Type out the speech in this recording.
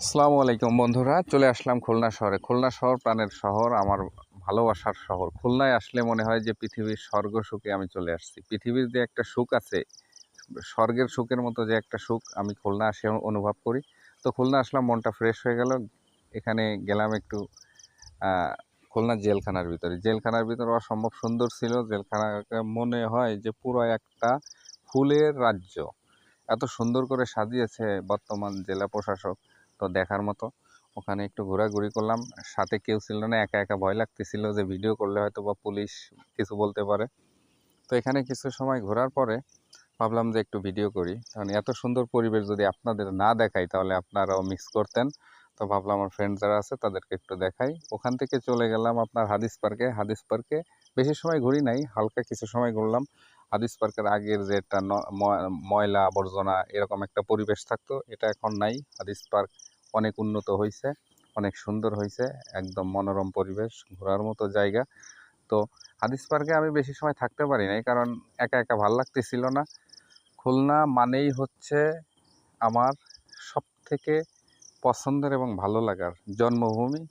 আসসালামু আলাইকুম বন্ধুরা, চলে আসলাম খুলনা শহরে। খুলনা শহর প্রাণের শহর, আমার ভালোবাসার শহর। খুলনায় আসলে মনে হয় যে পৃথিবীর স্বর্গ সুখে আমি চলে আসছি। পৃথিবীর যে একটা সুখ আছে, স্বর্গের সুখের মতো যে একটা সুখ আমি খুলনা আসে অনুভব করি। তো খুলনা আসলাম, মনটা ফ্রেশ হয়ে গেল। এখানে গেলাম একটু খুলনা জেলখানার ভিতরে। জেলখানার ভিতরে অসম্ভব সুন্দর ছিল। জেলখানাকে মনে হয় যে পুরো একটা ফুলের রাজ্য। এত সুন্দর করে সাজিয়েছে বর্তমান জেলা প্রশাসক, তো দেখার মতো। ওখানে একটু ঘোরাঘুরি করলাম, সাথে কেউ ছিল না, একা একা ভয় লাগতেছিল যে ভিডিও করলে হয়তো বা পুলিশ কিছু বলতে পারে। তো এখানে কিছু সময় ঘোরার পরে ভাবলাম যে একটু ভিডিও করি, কারণ এত সুন্দর পরিবেশ যদি আপনাদের না দেখাই তাহলে আপনারাও মিস করতেন। তো ভাবলাম আমার ফ্রেন্ড যারা আছে তাদেরকে একটু দেখাই। ওখান থেকে চলে গেলাম আপনার হাদিস পার্কে। হাদিস পার্কে বেশি সময় ঘুরি নাই, হালকা কিছু সময় ঘুরলাম। হাদিস পার্কের আগের যে একটা ময়লা আবর্জনা এরকম একটা পরিবেশ থাকতো, এটা এখন নাই। হাদিস পার্ক অনেক উন্নত হয়েছে, অনেক সুন্দর হয়েছে, একদম মনোরম পরিবেশ, ঘোরার মতো জায়গা। তো হাদিস পার্কে আমি বেশি সময় থাকতে পারি নাই, কারণ একা একা ভাল লাগতেছিল না। খুলনা মানেই হচ্ছে আমার সবথেকে পছন্দের এবং ভালো লাগার জন্মভূমি।